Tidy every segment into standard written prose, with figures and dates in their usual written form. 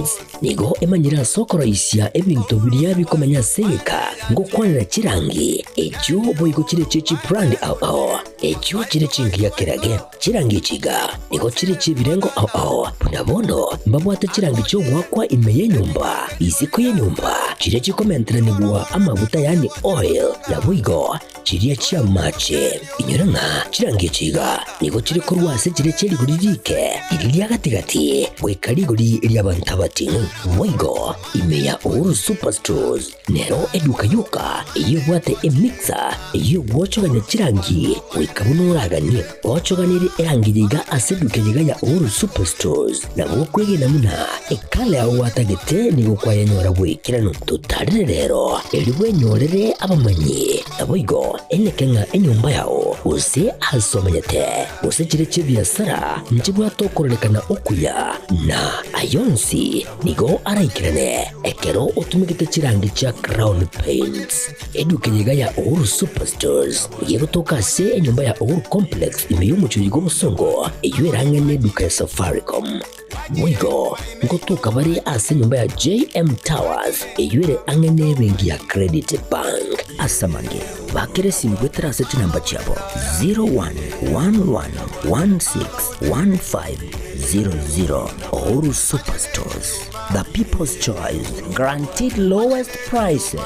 Paints nigo emanyira soko raisia ebintu biria bikomanya seka ngo kwanira chirangi ekyo boigo chire chichi brand ao ekyo chire chingia kirage chirangi chiga nigo chire chibirengo ao punabono mbabwate chirangi cyo gwakwa imeye nyumba iziko ye nyumba chire chikomentera nibwa amavuta yani oil ya boigo chiria chia mache inyuranga chirangi chiga nigo chire kurwase chire cheri guririke iriya gatigati bwekariguri iriya bantabati boigo imeya Uhuru Superstores nero eduka yuka iyo bwate emixer iyo wochoganya chirangi wikabunuragani wochoganire erangi yiga aseduke yiga ya Uhuru Superstores na bokwege namuna ekale aho watagete nigo kwayanyora bwikirano tutarire rero eliwe nyorere abamanyi na boigo enekenga enyumba yao use asomanyete use chire chibiasara njibwa tokorelekana okuya na ayonsi nigo araikirane ekero utumikite chirangi cha Crown Paints eduke yiga ya Uhuru Superstores ugiye gutoka se enyumba ya Uhuru Complex imeyumucho yigo musongo eyuerange neduka ya Safaricom mwigo ngotuka bari ase nyumba ya JM Towers eyuere angene bengi ya Credit Bank asamange bakere simbwetera seti namba chabo 0111161500 Uhuru Superstores, the people's choice, guaranteed lowest prices.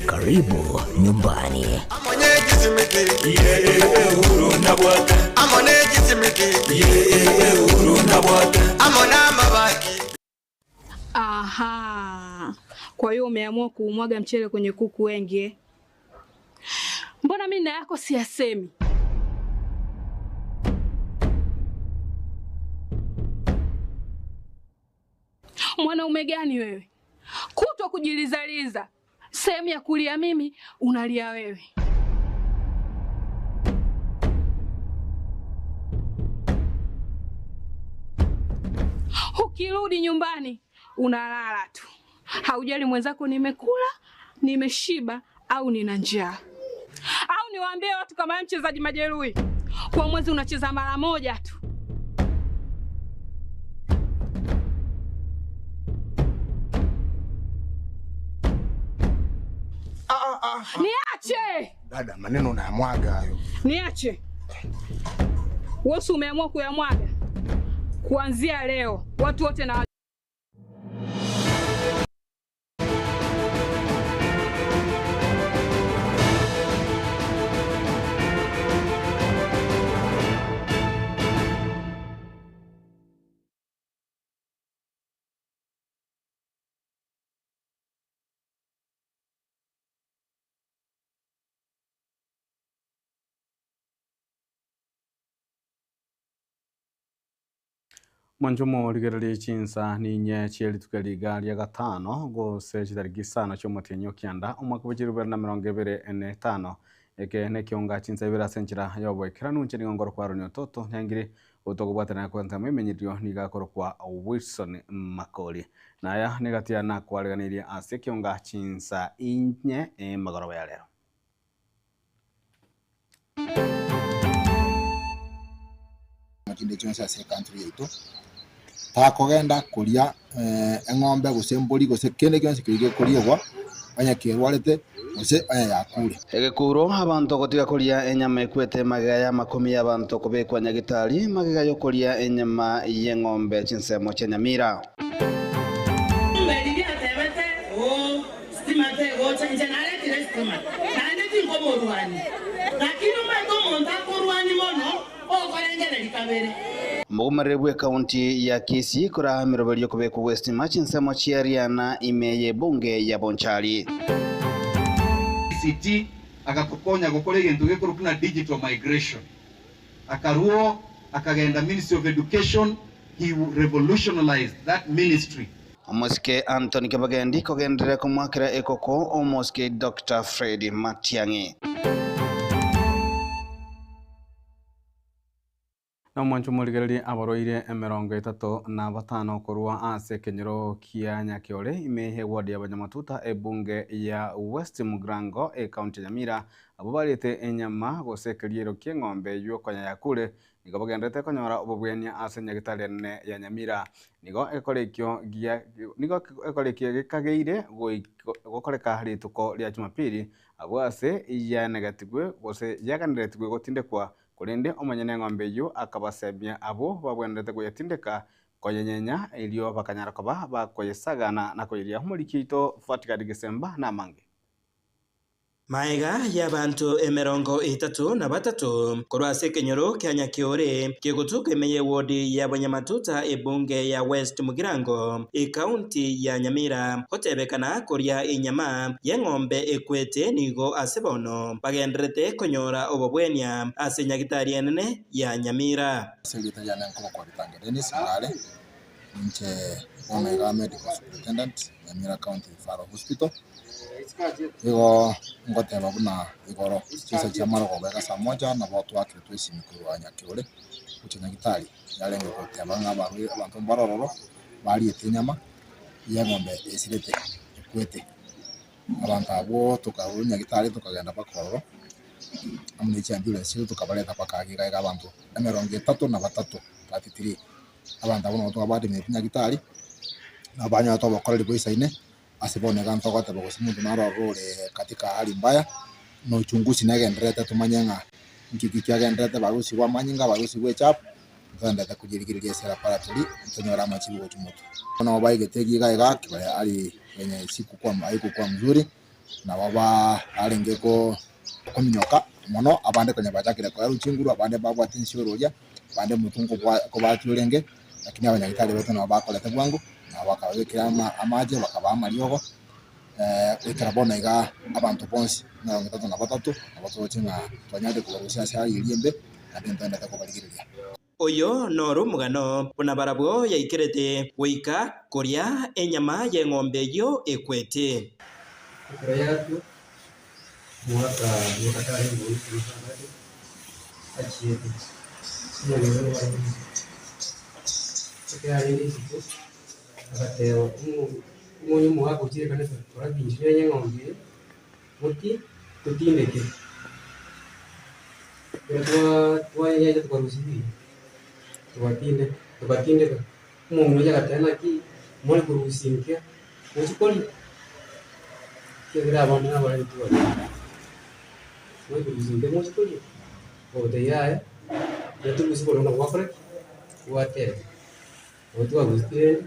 Karibu nyumbani. Aha. Kwa hiyo umeamua kuumwaga mchele kwenye kuku wengi. Mbona mimi na yako siyasemi? Mwanaume gani wewe? Kutwa kujilizaliza. Sehemu ya kulia mimi, unalia wewe. Ukirudi nyumbani, unalala tu. Haujali mwenzako nimekula, nimeshiba au nina njaa. Au niwaambie watu kama mchezaji majeruhi. Kwa mwezi unacheza mara moja tu. Niache! Dada, maneno unayamwaga hayo. Niache. Wewe umeamua kuyamwaga. Kuanzia leo, watu wote na Mwanjumo ligerali chinsa ni nye chieli tukaliga ya gatano go se chitariki sana chomo tenyo kianda umwaka w'ibihumbi na 2025 eke ne kionga chinsa ibira senchira yobo kiranu nchini ngoro kwa ronyo toto nyangiri utogobwatana kwanta mwimenyirio nigakoro kwa Wilson Makoli naya negatia na kwaleganiria ase kionga chinsa inye magoro ya lero makinde chonsa se country yetu takogenda kuria eng'ombe gusemburi guse kende kyonse kirige kuriegwa anya kirwarete guse aya yakure egekuro abantu gotiga kuria enyama ekwete magaya makumi y'abantu kubekwa nyagitari magega yo kuria enyama y'eng'ombe chinsemo chenyamira Mugumaribwe kaunti ya Kisii kura miroberio kubekwa West Machinsemo chiariana imeye bunge ya Bonchari ICT akakukonya gukora ikintu gikuru kuna digital migration akaruo akagenda Ministry of Education, he revolutionized that ministry. Omoske Anthony Kabagendi kogendere kumwakira ekoko omoske Dr. Freddy Matiang'i na mwancho muligereri abaroire 35 kurwa ase kenyero kia nyakiore imehe ward ya Banyamatuta ebunge ya West Mugrango county Nyamira abo barete enyama gosekeriero kieng'ombe yokonya yakure nigo bagendete konyora obobwenia ase nyagitari nene ya Nyamira nigo ekorekio gikageire gokoreka rituko ria Jumapili abo ase yanegatigwe gose yaganiretigwe gotindekwa kurinde omanyene ng'ombe yu akabasebia abo babwendete kuyatindeka koyenyenya ilio bakanyara koba bakoyesagana na koyiria humurikito fatikadi Gesemba na mange Maega y'abantu 33 korwase kenyoro kya Nyakiore kegutuka emenye wodi ya Banyamatuta ebunge ya West Mugirango ekaunti ya Nyamira hotebekana koria inyama y'eng'ombe ekwete nigo asebono bagendrete konyora obobwenia ase nyagitari enene ya Nyamira Secretary ya Nankoro kwa Bitanga Dennis Ngale nche Omega Medical Superintendent Nyamira County Referral Hospital Igo ngoteba buna igoro kisa cha mara kwa beka saa moja na watu wake twisi mikuru wa Nyakiore kuchenya gitari yale ngoteba ngabaru abantu barororo bali etinyama y'eng'ombe esirete ekwete abantu abo tukarunya gitari tukagenda bakororo amune cha ambulance tukabaleta pakagira abantu 33 abantu abo twabade metinya gitari nabanya tobakorera boisaine asibone ganto gote bogosi muntu narorore katika hali mbaya no uchunguzi nagenderete tumanyanga nkiki kyagenderete barusi wa manyinga barusi we chap ndanda kujirigiriria sera paratuli ntonyora machibu cyumutu ona baige tegiga igaki bale ali yenye siku kwa maiko kwa mzuri na baba alengeko kuminyoka mono abande kwenye bajakira kwa ruchinguru abande babwa tinshoroja abande mutungo kwa batulenge lakini abanyagitari betu na bakolete bwangu bakabekera amaje bakaba amariogo ekarabona iga abantu bonse na 33 abatochinga twanyade kubarusia sia iliembe adentanda takobaligiria oyo noru mugano buna barabwo yaikirete wika koria enyama y'eng'ombe yo ekwete Kerajaan mwaka tari mwezi achiye sio leo sekali siku akateo umunyu mwaka kuchire kana kora binjire y'eng'ombe muti tutindeke twa yaje tukarusibi tubatinde umunyu yakatena ki mole kurusinkia uchikoli kira abantu nabari tuwa mole kurusinkia muchikoli odeya yatukusibo na wakore wate watu wagustire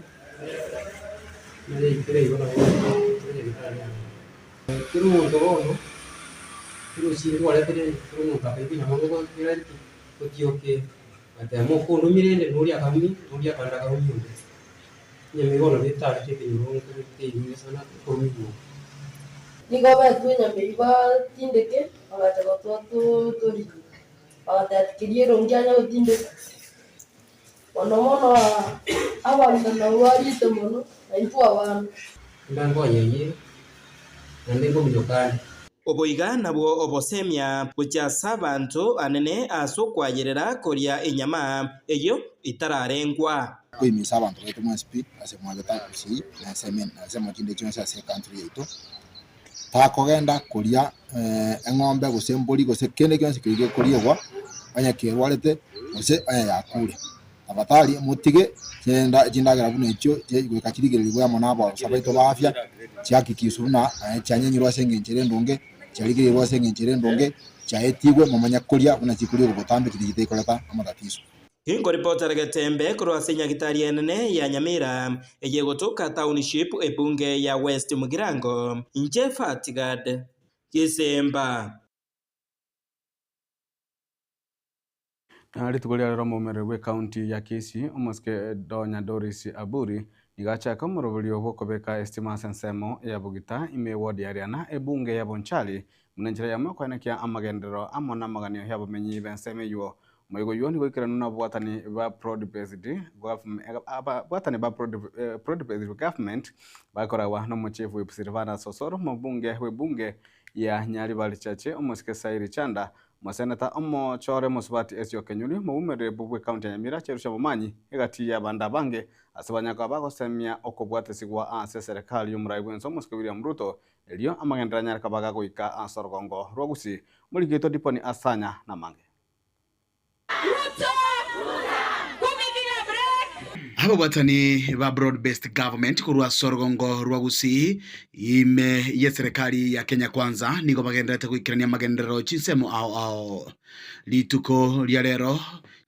nale ikire ibona kiru ndono kiru chindu wale tere kiru mukape bina mango kira kutioke atamo ko numirende nuri akami nuri akanda karumi nyamigono bitari teke nyurongo kete sana ko migo nigo ba nyambe ba tindeke abata to tori abata kiriero njanya utindeke Mono abantu nawari tomono aitu abantu ndango yeye nandego myokani oboiga nabwo obosemia buchasa abantu anene asokwayerera koria enyama eyo itararengwa kuimisa abantu betu mu speed asemwa betakusi na semen asemo kinde cyonse ase country yetu takogenda kuria eng'ombe gusemburi gose kende kyonse kirige kuriegwa Banyakirwarete gose yakure abatali mutige jindagira buno ekyo gwekakirigirirwa monabo sabaito bafya cyakikisuna cyanyenyirwa sengenchere ndonge cyarigirirwa sengenchere ndonge cyahetigwe mumanya kuria buna kikuri ubutambe kirigite ikolata amatatizo Hingo reporter Gatembe kurwase nyagitari enene ya Nyamira eyegotoka township ebunge ya West Mugirango Nje Fatigad Gesemba ritukuria rero mumere we county ya Kisii umuske Donya Doris Aburi igachaka muroborio bokobeka estima sensemo ya Bugita ime ward ya Riana ebunge ya Bonchali munenjira ya mwakwanakia amagendero amona maganio ya bumenyi benseme yuo Maigo yoni gwikira nuna bwatani ba pro-based government bakorawa no muchifu we Silvana Sosoro mubunge webunge ya Nyaribali Chache umuske Sairi Chanda Masenata omo chore musubati esyo kenyuli mumere bubwe county ya Nyamira cherusha mumanyi egati ya banda bange asabanya kwa bako semia okobwate sigwa anse serikali yumrai bwenso muske William Ruto elio amagendera nyara kabaga goika ansorogongo rwagusi muri gito diponi asanya na mange Ruto! Haba watani wa broad-based government kurua Sorgongo rwa Gusii ime ya serikali ya Kenya Kwanza nigo bagendete kuikirania magendero chinsemo ao lituko lya rero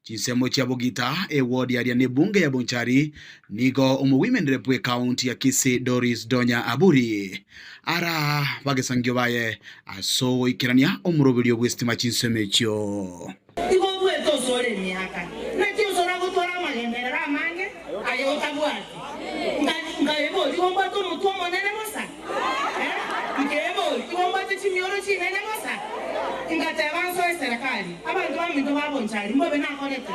chinsemo cha Bugita ward ya ne bunge ya Bonchari nigo women rep county ya Kisii Doris Donya Aburi ara bagesangyo baye aso ikirania omurobelio bwestima chinsemecho igo bweto sore miaka na chinsora gutora magendero amange ayo tabwati ngayebo igomba to mutu monene mosa ngayebo igomba to chimioro chinene mosa ingatebanso serikali abantu baminto babonchari mbobe nakorete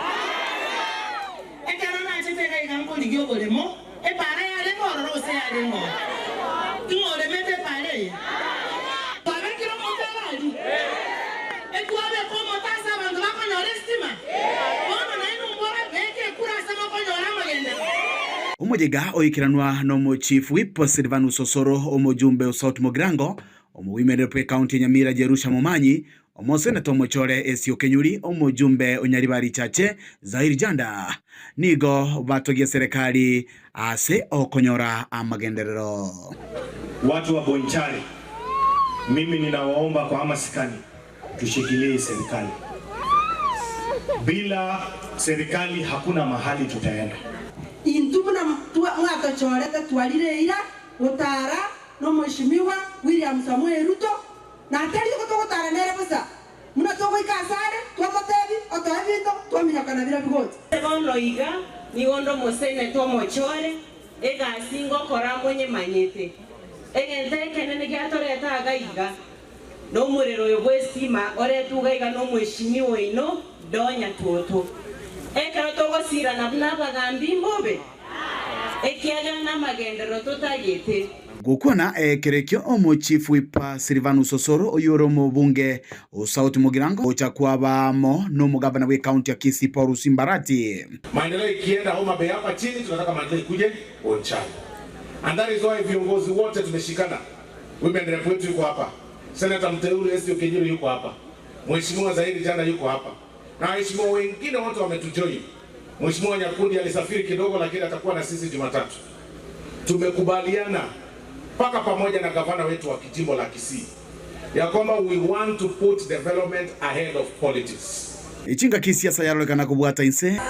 ekero nachetega igambo ligyo bolemo epara yale ngoro rose yale ngoro ngore mete pare babekiro motabali etwabe komo tasa abantu bakonyora estima bono naino mbora beke kurasa makonyora magendero umujega oikiranwa no chief whip Silvanus Osoro omujumbe South Mugirango women rep county Nyamira Jerusha Momanyi omosenato Mochore Esio Kenyuri omujumbe Onyaribari Chache Zahir Janda nigo batogia serikali ase okonyora amagenderero. Watu wa Bonchari, mimi ninawaomba kwa amasikani tushikilie serikali. Bila serikali hakuna mahali tutaenda. Intubuna mwaka choreta tualire ira utara no mheshimiwa William Samuel Ruto na atari kutokotara nere busa muna toko ikasare twamotebi otoebindo twaminyakana bira bigoti bono iga ni wondo mosene to Mochore ega singo kora mwenye manyete egente kenene gyatoreta agaiga no murero yobwestima oretuga iga no mheshimiwa ino Donya Toto ekero togosira na bagambi mbobe ekiaga na magendero totagete gukona kerekyo omo chief whip Silvanus Osoro oyoro mu bunge o South Mugirango ochakwabamo no mugavana we county ya Kisii Paul Simbarati. Maendeleo ikienda Homa Bay hapa chini tunataka maendeleo ikuje Bonchari. And that is why viongozi wote tumeshikana. Women rep wetu yuko hapa. Senator mteule Esio Kenyuri yuko hapa. Mheshimiwa Zahir Janda yuko hapa. Na waheshimiwa wengine wote wametujoin. Mheshimiwa Nyakundi alisafiri kidogo lakini atakuwa na sisi Jumatatu. Tumekubaliana paka pamoja na gavana wetu wa kijimbo la Kisii ya kwamba we want to put development ahead of politics. Ichinga kisiasa yarolekana kubwata inse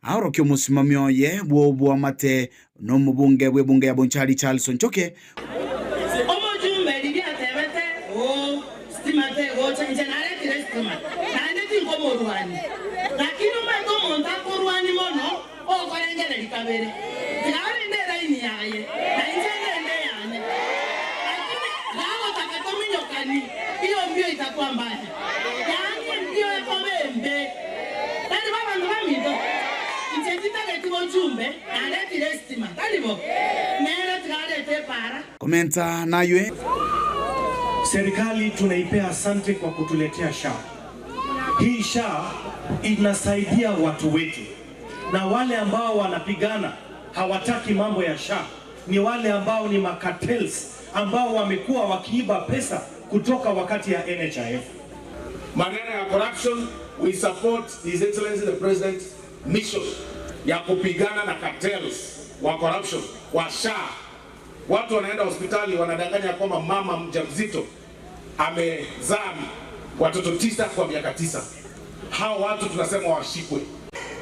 auro kyo musimamio ye bwo mate no mubunge bwe bunge ya Bonchari Charles Nchoke omujumbe libyatebete o stimate go changenare tirestima nande tinkomorwani lakini umato monta korwani mono o korengere likabere tayari ndera ini yaye na injende yane lakini gawo takatominyokani hiyo mbio itakuwa mbaya yani mbio ekomembe tani baba ndamito jumbe aleti restima talibo nere tikalete para komenta nayo serikali tunaipea asante kwa kutuletea SHA. Hii SHA inasaidia watu wetu, na wale ambao wanapigana hawataki mambo ya SHA ni wale ambao ni makatels ambao wamekuwa wakiiba pesa kutoka wakati ya NHIF. Maneno ya corruption, we support His Excellency the President mission ya kupigana na cartels wa corruption wa SHA. Watu wanaenda hospitali wanadanganya kwamba mama mjamzito amezaa watoto 9 kwa miaka 9. Hao watu tunasema washikwe.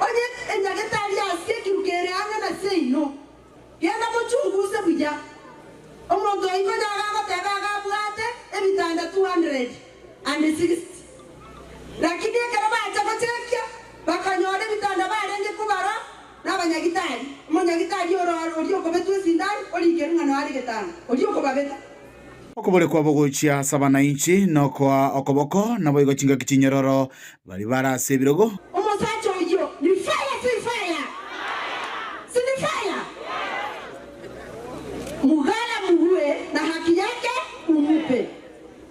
Oye enyagetali asiye kirukere anga na seino genda muchunguze buja omuntu ingo nyaga tega bwate ebitanda 260 lakini ekara bacha kochekia bakanyore bitanda barenge kubara n'abanyagitari umunyagitari orioko betu sindani origera ngano ari getanga orioko babeta okobole kwa bogochia sabana inchi no kwa okoboko nabo igochinga kichinyororo bari barase birogo umusacho uyo ni fire si fire mugala muwe na haki yake umupe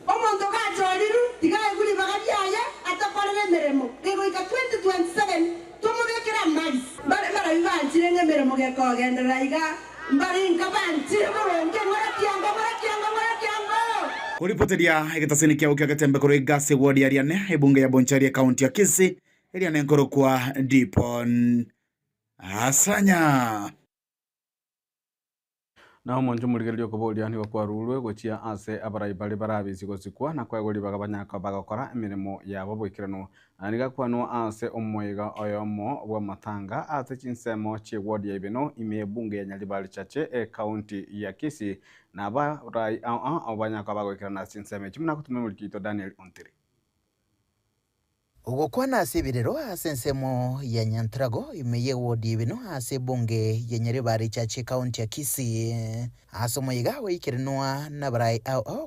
omuntu gachoriru tigaye kuri bagabyaya atakorere meremo ego ika 2027 tumubekera mali bara bibanjire ngemeremo gekogendera iga mbari nkabanjire boronge ngora kiango kuripoteria egetaseni kia ukia gatembe koro igase ward ya riane ebunge ya Bonchari county ya Kisii eria nenkoro kwa Dipon Asanya. Na monjo murigerio kuboria ni kwa rulwe gochia ase abarai bali barabizi gosikwa na kwa goli bagabanyaka bagakora emirimo yabo boikirano aniga kwano ase omoiga oyomo bwa matanga ase chinsemo che ward ya ibeno ime bunge ya Nyaribari chache county ya Kisii na abarai abanyaka bagoikirana chinsemo chimuna kutume mulikito Daniel Ontiri ugokwana asibiriro ase nsemo ya Nyantrago imeye ward ibino ase bunge ya Nyaribari chache county ya Kisii ase omoiga goikiranwa na barai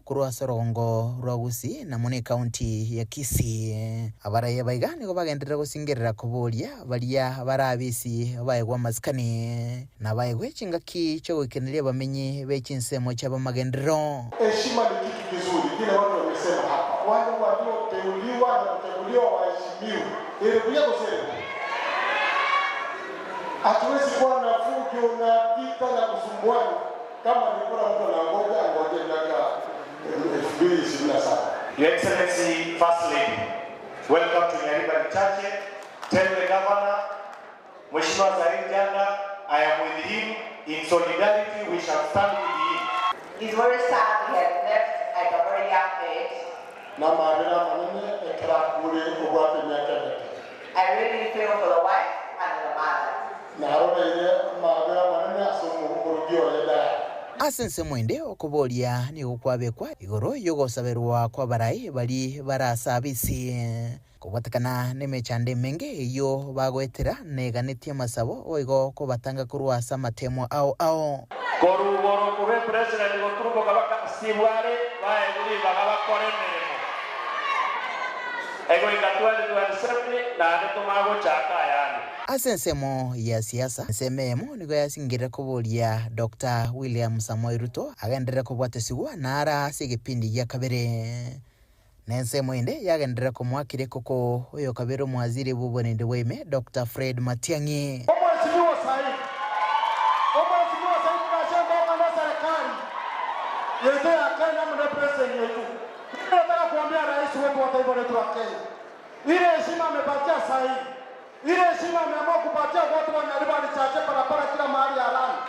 kurwa Sorongo rwa Gusii na mune county ya Kisii abarai abaiga nigo bagenderera gusingerera kuboria baria barabisi baegwa maskani na baegwe chingaki cyo goikeneria bamenyi bechinsemo cha bamagendero. Heshima ni kitu kizuri, kile watu wamesema hapa, wale walioteuliwa na kuteuliwa waheshimiwe. Ile kusema hatuwezi kuwa na fujo na vita na kusumbuana kama nilikuwa mtu anaongoja miaka 2027. Your Excellency, First Lady, welcome to Nyaribari Chache. Tell the Governor, Mheshimiwa Zaid Janga, I am with him. In solidarity, we shall stand with him. It's very sad he had left at a very young age. I really feel for the wife and the mother. Asense mwende okuboria ni gukwabekwa igoro yogosaberwa kwa barai bali barasabisi kubatakana nemechande menge iyo bagwetera neganitie masabo oigo kubatanga kurwasa matemo ao korugoro kube president goturuko kabaka sibware bae guri bagaba koremeremo ego ikatwale 27 na netomago chaka yani asensemo ya siasa nsememo nigo yasingira kuboria Dr. William Samoei Ruto agendera kubwatesigwa nara sigipindi ya kabere nensemo inde yagendera kumwakire koko oyo kabero mwaziri bubonende weme Dr. Fred Matiang'i Mheshimiwa Said tunasema kama serikali yetu ya Kenya mna president yetu nataka kuambia rais wetu wa taifa letu la Kenya ile heshima amepatia Said ile heshima ameamua kupatia watu wa Nyaribari Chache barabara kila mahali ya lami.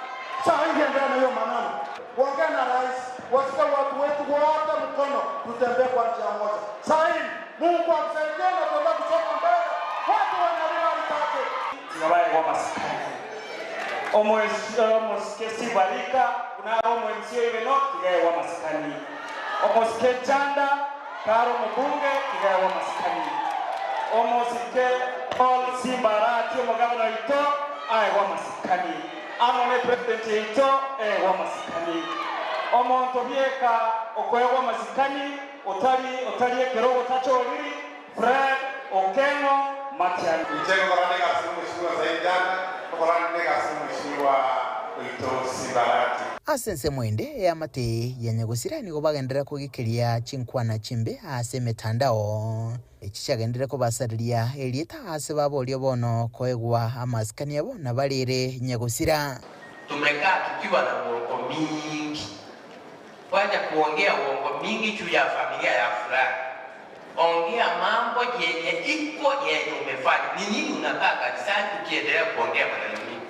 Sasa hivi ndio na hiyo maneno. Waongea na rais, wasikie watu wetu wote mkono tutembee kwa njia moja. Sasa hivi Mungu amsaidie na tuende kusonga mbele. Watu wa Nyaribari Chache. Tunawahi kwa maskani. Omoskesi barika kuna omwenzio ibeno kigaye wa maskani. Omoske chanda karo mbunge kigaye wa maskani. Omoske all Simbarati omugabana ito wa masikani amone president ito wa masikani omonto bieka okwewa masikani otali ekerogo tachoriri Fred Okengo Matiang'i Mcheko korane gasimu mheshimiwa Zaid Janga korane gasimu mheshimiwa ito Simbarati asense mwende ya mate ya Nyagusira nigo bagendera kugikiria chinkwana chimbe ase metandao echichagendera ko basariria elieta ase babolio bono koegwa amaskani abo na balire Nyagusira. Tumekaa tukiwa na uongo mingi, wacha kuongea uongo mingi juu ya familia ya fulani. Ongea mambo yenye iko yenye umefanya. Ni nini unakaa kanisani ukiendelea kuongea maneno mingi?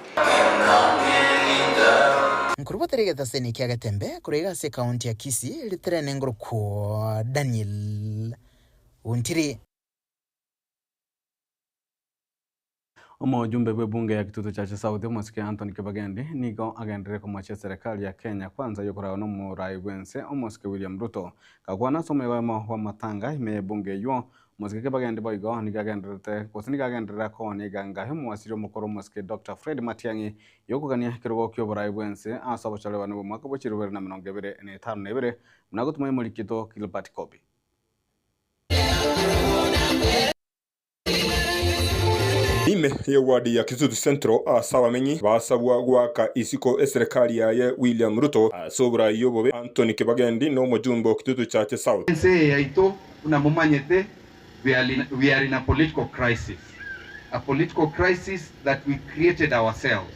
Nkurubaterega taseni kia gatembe kurega se county ya Kisii litrene ngruko Daniel Ontiri. Omujumbe bwe bunge ya Kitutu Chache South Mosike Anthony Kibagendi nigo agendere kumwachia serikali ya Kenya kwanza yokorayo no murai wense Mosike William Ruto kakwana somego wa matanga ime bunge yo Mosike Kibagendi boigo nigagenderete kosini agendera ko niganga he mwasiro mukoro Mosike Dr. Fred Matiang'i yokugania kirogo kyo burai wense asabo chalewa no mwaka bochirubere na 2025 mnagotumwe mulikito Gilbert Kobi Ime ya wadi ya Kitutu Central asabamenyi basabwa gwaka isiko serikali ya William Ruto asobra yobobe Anthony Kibagendi no mujumbe Kitutu Chache South. Nse yaito unamumanyete we are in a political crisis. A political crisis that we created ourselves.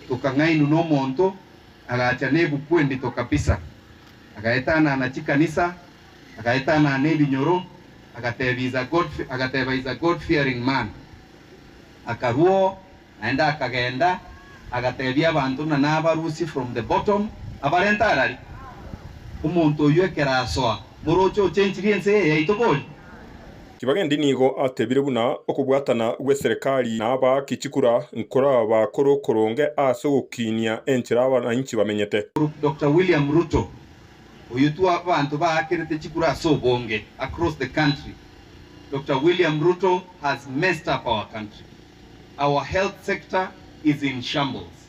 Tukangai nuno monto agachane bukwendi to kabisa. Agaetana na chikanisa, agaetana na nyoro, agateba is a God-fearing man. Akaruo aenda akagenda agatebia abantu na nabarusi from the bottom abarentarari umuntu oyekera asoa murocho chenchiriense yaitoboli Kibagendi nigo atebire buna okubwatana gwe serikali naba kichikura nkora bakoro koronge aso gukinia enchira abananchi bamenyete. Dr. William Ruto oyutu abantu baakirete chikura aso bonge across the country. Dr. William Ruto has messed up our country. Our health sector is in shambles.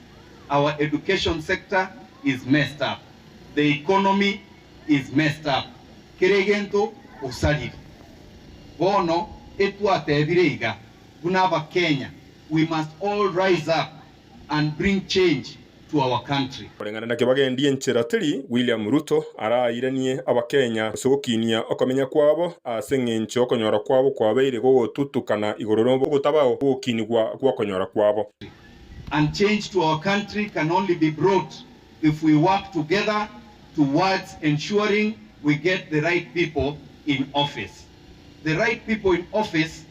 Our education sector is messed up. The economy is messed up. Kiregento usaliri. Bono etwatebiriga bunaba Kenya. We must all rise up and bring change to our country. Orengana na Kibagendi encherateri William Ruto arairanie abakenya sogokinia okamenya kwabo asengencho okonyora kwabo kwabeire gotutukana igororo gotabao gokinigwa gwakonyora kwabo. And change to our country can only be brought if we work together towards ensuring we get the right people in office. The right people in office,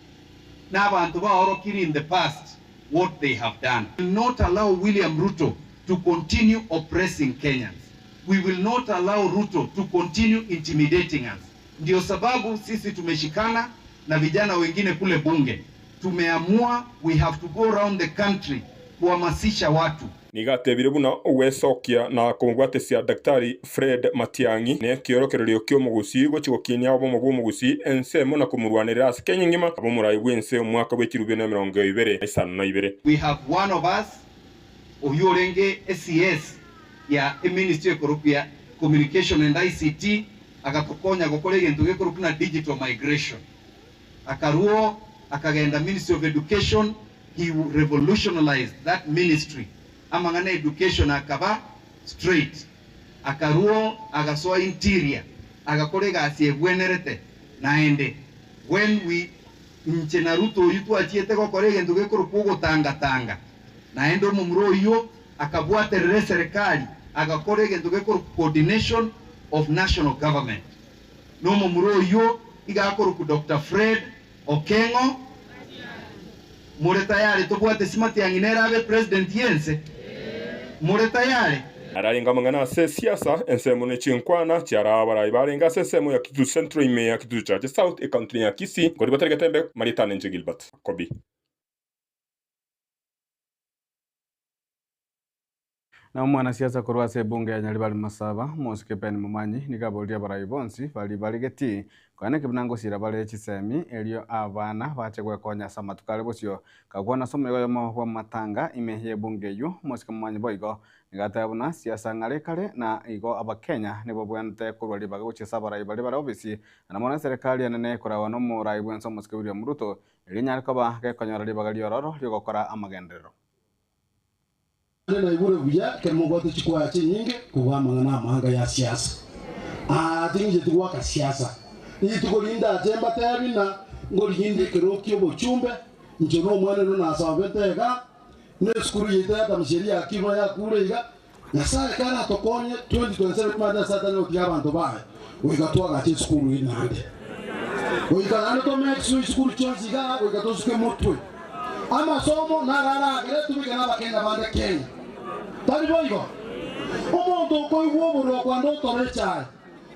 in the past, what they have done. We will not allow William Ruto to continue oppressing Kenyans. We will not allow Ruto to continue intimidating us. Ndio sababu sisi tumeshikana na vijana wengine kule bunge. Tumeamua we have to go around the country kuhamasisha watu. Nigatebire buna uwesokia na kumugwatesia Daktari Fred Matiang'i ne kiorokererio kyo mugusi gochigokinia abo mugusi ensemo na kumurwanira ase Kenya ngima abo murai bwense umwaka w'ekirubye na 2022. We have one of us oyurenge SES ya Ministry of Communication and ICT agatokonya gukora egento gekuru na digital migration. Akaruo akagenda Ministry of Education, he revolutionized that ministry. Amangana education akaba straight. Akaruo agasoa interior agakorega asiegwenerete naende. When we nchena Ruto yitu achiete gokorege ndugekuru kugo tanga naende mumro yo akabwate serikali agakorege ndugekuru coordination of national government. No mumro yo igakuru ku Dr. Fred Okengo Muretayari tubwate simati yanginera abe president yense Muretayari ararenga mangana se siasa ensemo ne chinkwana chiara barai barenga sesemo ya Kitu Central ime ya Kitu Church South e country ya Kisii ngori baterega tembe Maritane Gilbert Kobi. Na mwanasiasa kurwase bunge ya Nyaribari Masaba Mosike Ben Mumanyi nikabolia barai bonsi bali baligeti kwane kibinango sira bale chisemi elio abana bachegwe konya samatukale bosyo kagwana somego yo mahwa matanga imehye bunge yu Mosike Mumanyi boigo nigatabuna siasa ngale kale na igo abakenya nibo bwante kurwali baguchisa barai bali bara obisi na mwana serikali yanene kurawa no murai bwenso Mosike William Ruto elinyarikaba ke konyora libagali ororo ligokora amagendero. Na ibure buya kemogote chikwa nyingi kuwa mangana mahanga ya siasa. Tingi tuwa ka siasa. Ni tukolinda jemba tayabina ngolindi kirokyo bochumbe njono mwana no nasabetega ne skuru yita ya tamsheria akiba ya kureiga na sare kana tokonye 2027 mada satani okiabantu bae. Wikatwa gati skuru inande. Wikana to make skuru chonsiga wikato suke motwe. Ama somo na rara gere tubike na bakenda bande Kenya. Tari boigo. Omuntu ko igwoburo kwando torecha.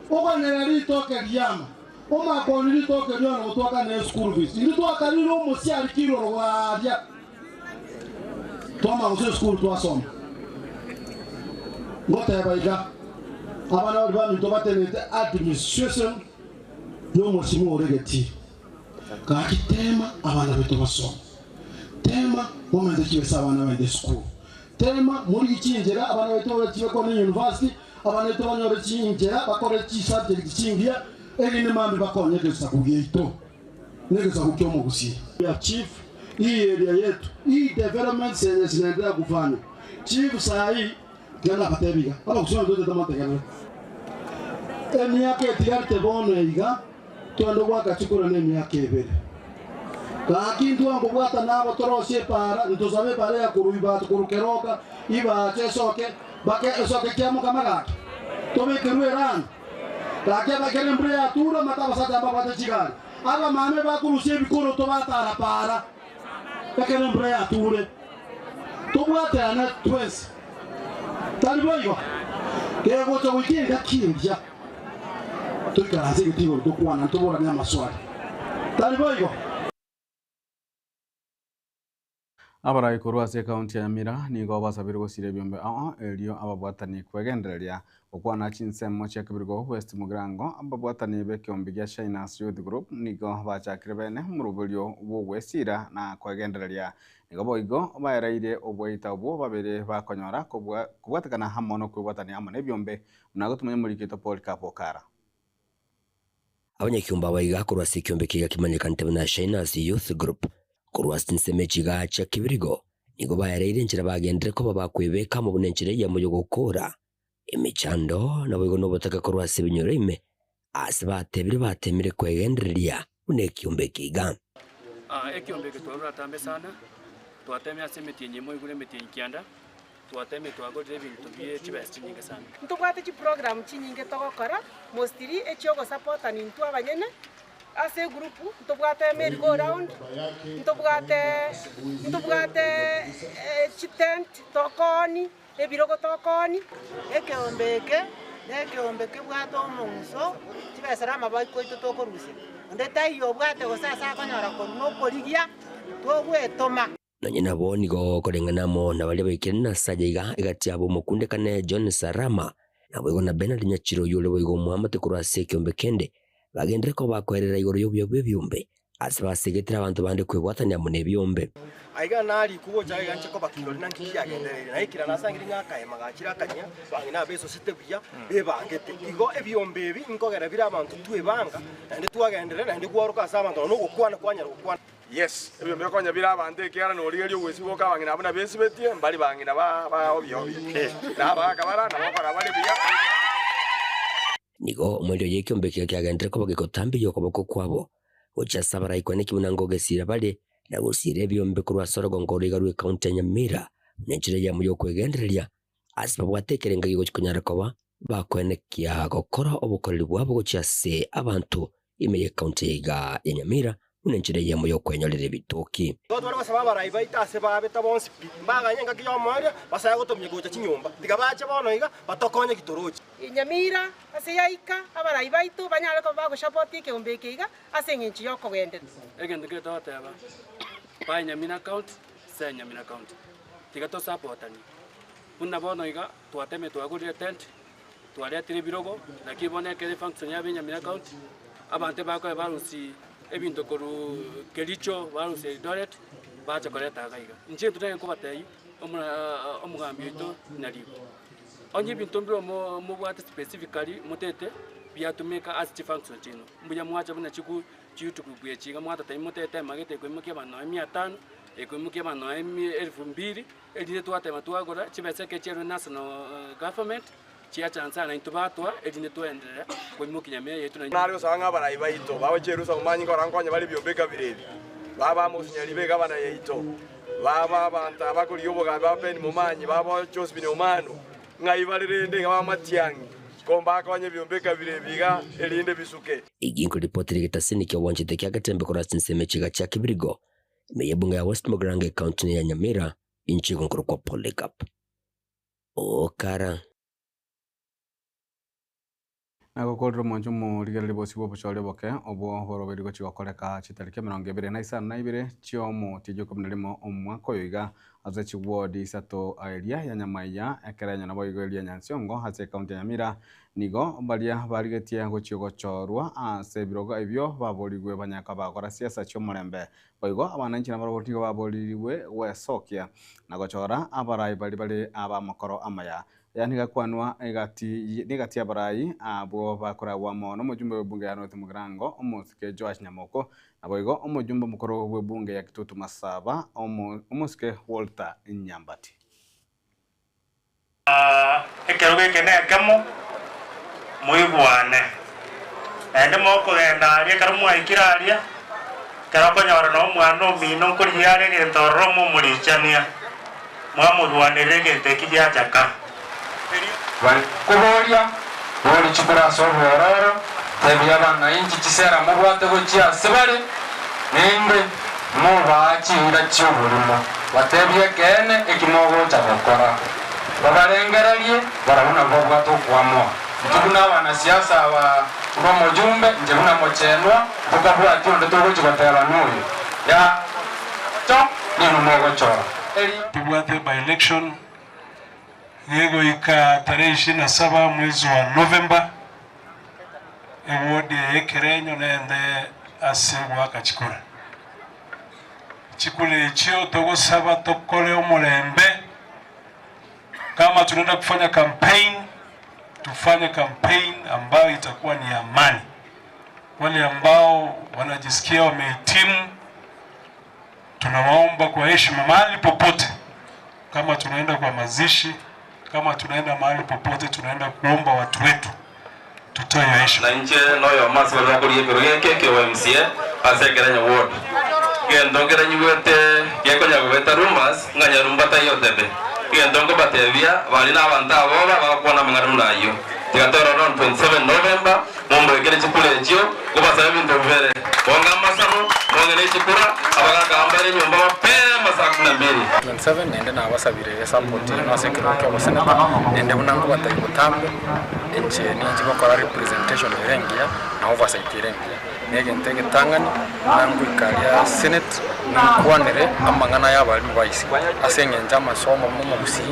Oganera litoke lyama. Oma koni litoke lyano kutoka na school fees. Ndito akalilo musiali kilo rwadia. Toma uzo school to asoma. Ngote baiga. Abana waliba mitobatenete administration yo musimu oregeti. Kakitema abana bitobasoma. Tema momento kiwe sabana wende school. Tema muri chinjera abana beto kiwe ko university abana beto banyore chinjera bakore chi subject chingia elini mambi bakonye kesa kugeito. Negeza kukyomo gusi. Ya chief hii area yetu hii development zinaendelea kufanya. Chief sahi kana batebiga. Baba kusoma ndote tamate kana. Emi yake tiarte bono iga twando waka chukura nemi yake ebere. Kakintu ango bwata nabo toroshe para ntosabe pare ya kuruiba kurukeroka iba chesoke bake soke kyamo kamagaki tome kerueran takia bakere mbrea tura mataba sata baba chigali aba mame bakurusia bikoro to batara para ekene mbere ature tubwate ana twese taliboigo kego to wikinga kimbya tukaraze gitigo dokwana tubora nya maswali taliboigo abarai kurwase kaunti ya Nyamira nigo basabire gusire byombe elio ababwatani kwegendereria okwana chinsemo cha kibirgo West Mugirango ababwatani bekyombe gya Shyness Youth Group nigo bachakire bene murubulyo bwesira na kwegendereria nigo boigo bairaire obweita obwo babere bakonyora kubwatakana hamono kwibwatani amone byombe nagotumye muri kito Paul Kapokara abanyakyumba baiga kurwase kyombe kiga kimanyikanite na Shyness Youth Group kurwase nseme chiga cha kibirigo nigo bayareire njira bagendere ko babakwebeka mu bunenjire ya muyo gukora imichando na bwigo no butaka kurwase binyurime asbatebire batemire kwegendereria unekyumbe kiga ekyombe kitwara tambe sana twateme asemeti nyemo igure meti kianda twateme twagorire ibintu bye chibesti nyinge sana ntubwate chi program chinyinge togokora mostly ekyogo support ani ntu abanyene ase group ntubwate merry go round ntubwate chitent tokoni ebirogo tokoni ekeombeke bwato omonso chibesera amabaiko ito tokorusia ndeta iyo bwate gosasa akonyora koruno korigia togwetoma nanye nabo nigo korenganamo na bali baikene na sajaiga igati abo mukunde kane John Sarama na bwigo na Bernard Nyachiro yule bwigo Muhammad kurwase kyombe kende bagendere ko bakwerera igoro y'ubyo byumbe asibasegetera abantu bande kwebwatanya mu nebyombe aiga nali kugo jaga nche ko bakirori nanki yagenderere naikira nasangira ngaka emagakira kanya bangina beso sitebya bebangete igo ebyombe ebi inkogera bira abantu twebanga ndi twagendere ndi kuwaruka sabantu no gukwana kwanyara gukwana yes ebyombe konya bira abande kiara no liyo liyo wesi boka bangina abana besi betie mbali bangina ba obyo na bakabara na bakora bali bya nigo umwelyo yekyombe kyagendere ko bagikotambi yokoboko kwabo ucha sabara ikwane kibunango gesira bale na gusire ebyombe kurwasoro ngoriga rwe county ya Nyamira nenjire ya muyo kwegendereria asibabwatekerenga gigo kikunyara koba bakwenekia gokora obukoreri bwabo gucyase abantu imeye county ya Nyamira nenjire ya muyo kwenyorera bitoki twara basaba barayiba itase babeta bonse baganya kiyo mwari basaya gutomye gocha chinyumba tigabache bono iga batokonye kitorochi Nyamira ase yaika abarayiba itu banyale ko bago support ke ombeke iga ase nginchi yoko gende egende ke toteba pa Nyamira county se Nyamira county tigato supportani unna bono iga twateme twagurire tent twaletire birogo nakibone ke function ya Nyamira county abante bako barusi ebintu koru Kericho barusi Eldoret bacha koleta gaiga nje tutenge ko batei omugambi ito nalibo onye bintu mbiro mo bwate specifically mutete byatumeka as function chino mbuya mwacha buna chiku chitu kubye chiga mwata tai mutete magete ko muke bana 500 eko muke bana 2000 edine twatema twagora chibeseke chero national government chia chansa na intubatwa edine twendera ko muke nyame yetu na nari usanga barayiba ito bawe cherusa umanyi ko rankonya bali byombeka birebi baba musinyali bega bana yeito baba banta bakuri yoboga bapeni mumanyi baba Josephine Omano ngaibalirende ngabamatiangi komba akonye byombeka birebiga elinde bisuke iginko ripoteri gitasini kya wanjite kya gatembe korasi nseme chiga cha kibirigo meyebunga ya West Mugirango county ya Nyamira inchi gonkoro kwa Polycarp okara nagokorero monjo mu ligere libosi bo pochole boke obo horoberi go chigokoreka chitarike 22 chiomo tijo 11 omwaka yoiga aze chiwodi sato area ya Nyamaiya ekeranya na boigo elia Nyansiongo hase county ya Nyamira nigo balia barigetie ngo chigochorwa ase birogo ebyo baboligwe banyaka bakora siasa chomorembe boigo abananchi na barotigo baboliwe wesokia nagochora abarai bali aba makoro amaya yani gakwanwa negati abarai abo bakora wamo no mujumbe webunge ya North Mugirango omusike Joash Nyamoko naboigo omujumbe mukoro webunge ya Kitutu Masaba omusike Walter Nyambati ekeroge kenekemo muibwane ende moko genda ari karumu aikiraria karakonyora no mwana omino nkuriare gentoro mu murichania mwamurwanire gentekija jaka kuboria wali chikura sobo roro tebya bananchi chisera mubwate gochia sebare nimbe mubachinga cy'uburimo batebye kene ekimogo cyabakora babarengererie barabona ngo bwatokwamo tukuna abanasiasa aba mujumbe nje buna mochenwa tukabwa tiondo togochi batera nuyo ya to ni numogo chora tubwate by election yego ika tarehe 27 mwezi wa November ewodi yekerenyo nende asebwa kachikura chikule chio togo saba tokole omulembe kama tunaenda kufanya campaign tufanye campaign ambayo itakuwa ni amani. Wale ambao wanajisikia wamehitimu tunawaomba kwa heshima mahali popote, kama tunaenda kwa mazishi, kama tunaenda mahali popote, tunaenda kuomba watu wetu tutoe heshima. Na nje noyo maswala ya kuriye birogeke ke MCA asekeranya ward gendongera nyuwete yekonya kubeta rumors nganya rumbata yotebe gendongo batebia bali na bantabo bakona mangaru nayo tigatoro on 27 November mumbo ekere chikule chio kubasa bintu bere bonga masaro bongere chikura abaga ambere nyumba mapema saa 12 27 nende na basabire support na sekero kwa basenata nende unango batayibutambe enche ninji bakora representation erengia na oversight erengia negente getangani nangu ikalia senate nkwanere amangana y'abarimu bayisi asenge njama somo mu musi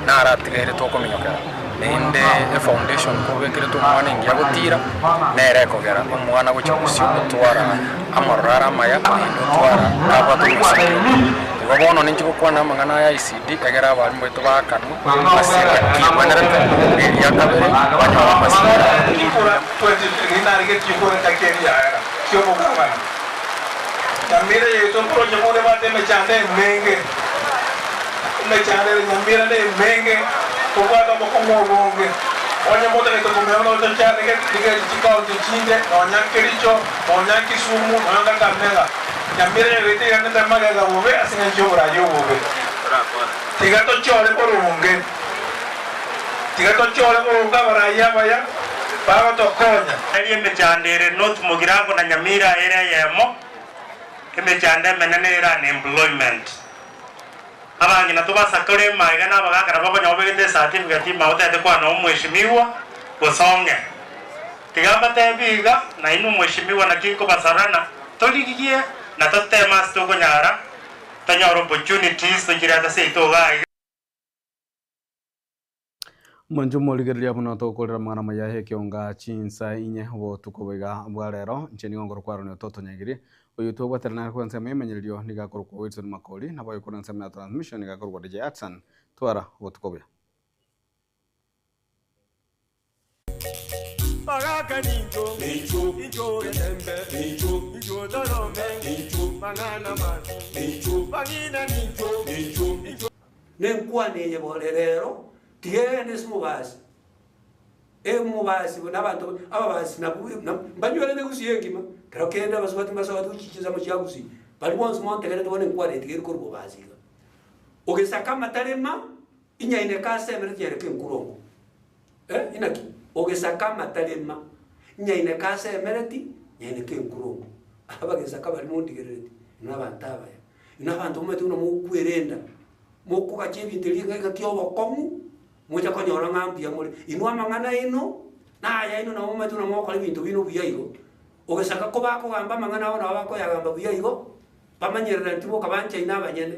na aratigere toko minyokera nende foundation ko bekere to mwana ngia gutira nere kogera umwana gucyusyo gutwara amarara maya gutwara abato musakyo babono ninji gukwana amangana ya ICD kagera abarimu beto bakanu asira kibanarata ya kabere banya basira ikura 20 ninarige kikura takeria kyo mugama Nyamira yeto proje mode bate mechande menge nyamira ne menge kubata bokongo bonge onye mode ke kumero to chane ke dige chikao chinde onyakericho onyakisumu nanga kamera nyamira yete yande magaga bobe asinga njobra yobobe tigato chole porunge bara yabaya baba to konya ali mechandere not mugirango na nyamira area yemo emechande menenera ni employment abangi natubasa kore maiga na bagakara babo nyobegende certificate mautete kwa no mheshimiwa gusonge tigamba tebiga na inu mheshimiwa na kiko basarana toligiye na totema stoko nyara tanyoro opportunities tujirata seito gai Mwanju moligeria muno tokolera mwana mayahe kionga chinsa inye bo tukobega bwarero ncheni ngoro kwaro ne toto nyagiri uyu to waterna ko nsema yemenyerio nigakorwa ko Wilson Makoli na boy ko nsema transmission nigakorwa DJ Atsan twara bo tukobya Baraka ninjo ninjo rembe ninjo dorome ninjo banana man ninjo bagina ninjo nenkwane yeborerero tiene smubasi mubasi nabantu ababasi banyore negusiyengima kero kenda baswati uchichiza mu cyagusi bali bonse monte kere tubone nkware tigere kurbo basiga ogesaka matarema inyaine kasemere tyereke nkurongo inaki ogesaka matarema inyaine kasemere ti nyaine ke nkurongo abagesaka bali mondigereti nabantaba nabantu mumetu no mukwerenda mukuka chebintu linga kyobo komu mucha konyora ngambia muri inwa mangana ino na ya ino na mumetu no mokole bintu bino biyaigo ogesaka ko bako gamba mangana ona bako ya gamba biyaigo bamanyerera ntibo kabancha ina banyene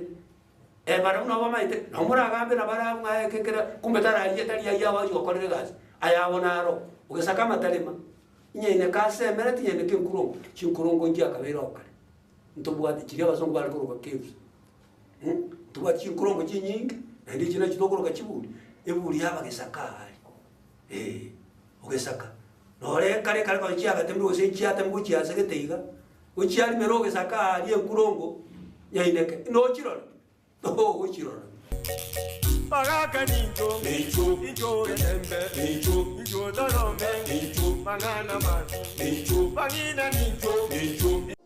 bara una bamaite no mura gambe na bara mwa kekera kumbe tari ya wajo kolere gas aya bonaro ogesaka matalema nyene kasemera tinyene kinkurongo chinkurongo njia kabera okale ntobwate kiriya bazongo bali ko caves tuba chinkurongo chinyingi ndi china chitokoro kachibuli ebuli yabagesaka ogesaka nore kare kwa chiaga tembo se chiata mbu chiasa geteiga uchiali meroge saka ali enkurongo nyaineke no chirora uchirora Baraka ninjo rembe ninjo dorome ninjo banana man ninjo bagina ninjo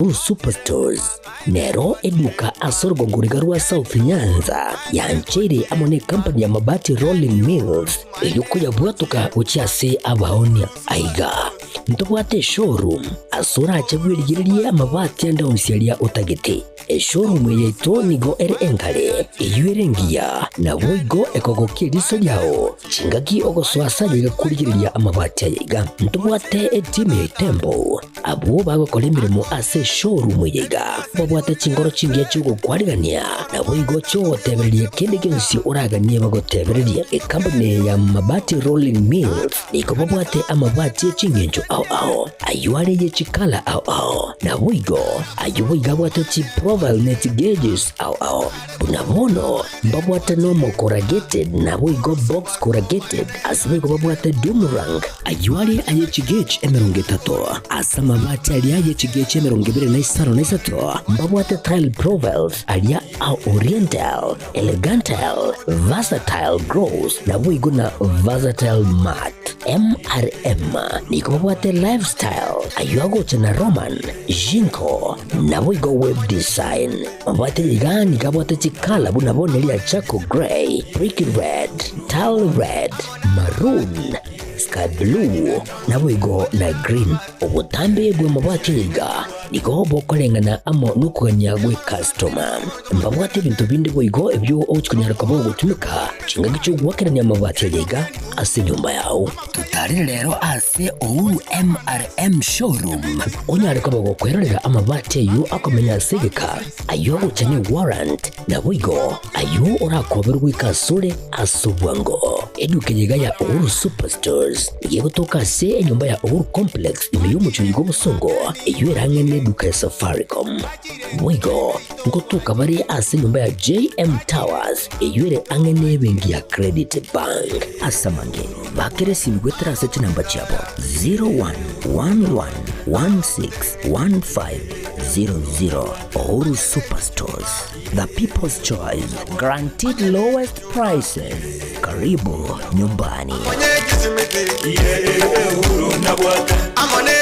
Uhuru Superstores nero eduka asorgo ngurigarua South Nyanza yanchere amone company ya mabati Rolling Mills eyukuya bwatuka uchiase abaonia aiga ntobwate showroom asura achagwirigirie amabati anda onsialia utagete showroom yeito nigo ere engale eyuerengia na boigo ekogokie riso yao chingaki ogoswasa yiga kurigiriria amabati yiga ntobwate etime tembo abo bagokora imirimo ase showroom yiga babwate chingoro chingia chugo kwarigania na boigo cho tebereria kende gensi uraganie bagotebereria company ya mabati Rolling Mills niko babwate amabati chingenjo ao ayuare ye chikala ao na boigo ayuiga bwate chi profile net gauges ao bunabono babwate no corrugated na boigo box corrugated asbigo babwate Dumarang ayuare aye chigage emerongetato asama mabati ali aye chigage emerongibire na isaro na isato babwate tile profiles alia au oriental elegantal versatile grows na boigo na versatile mat MRM niko babwate lifestyle ayuago chana Roman Jinko na boigo web design babwate yigani kabwate chikala bunabone lia Chaco Grey, Brick Red, Tile Red, Maroon, Sky Blue na boigo na Green obutambe bwe mabwate yiga niko bokolengana amo nukuganya gwe customer mbabwate bintu bindi boigo ebyo ochikunyara kabo gutumika chinga gicho gwakeranya mabwate yiga ase nyumba yao tutari rero ase Uhuru MRM showroom onyare kabo gukwerera amabwate yu akomenya segeka ayo guchanye warrant na boigo ayo orakoberwa kasule asubwango eduke yiga ya Uhuru Superstores yegotoka se enyumba ya Uhuru Complex imeyumucho yigo busongo iyo erangene duka ya Safaricom boigo ngotoka bari ase nyumba ya JM Towers iyo ere angene bengi ya Credit Bank asamange bakere simgwetera se namba chabo 0111161500 Uhuru Superstores, the people's choice, guaranteed lowest prices. Karibu nyumbani. Amone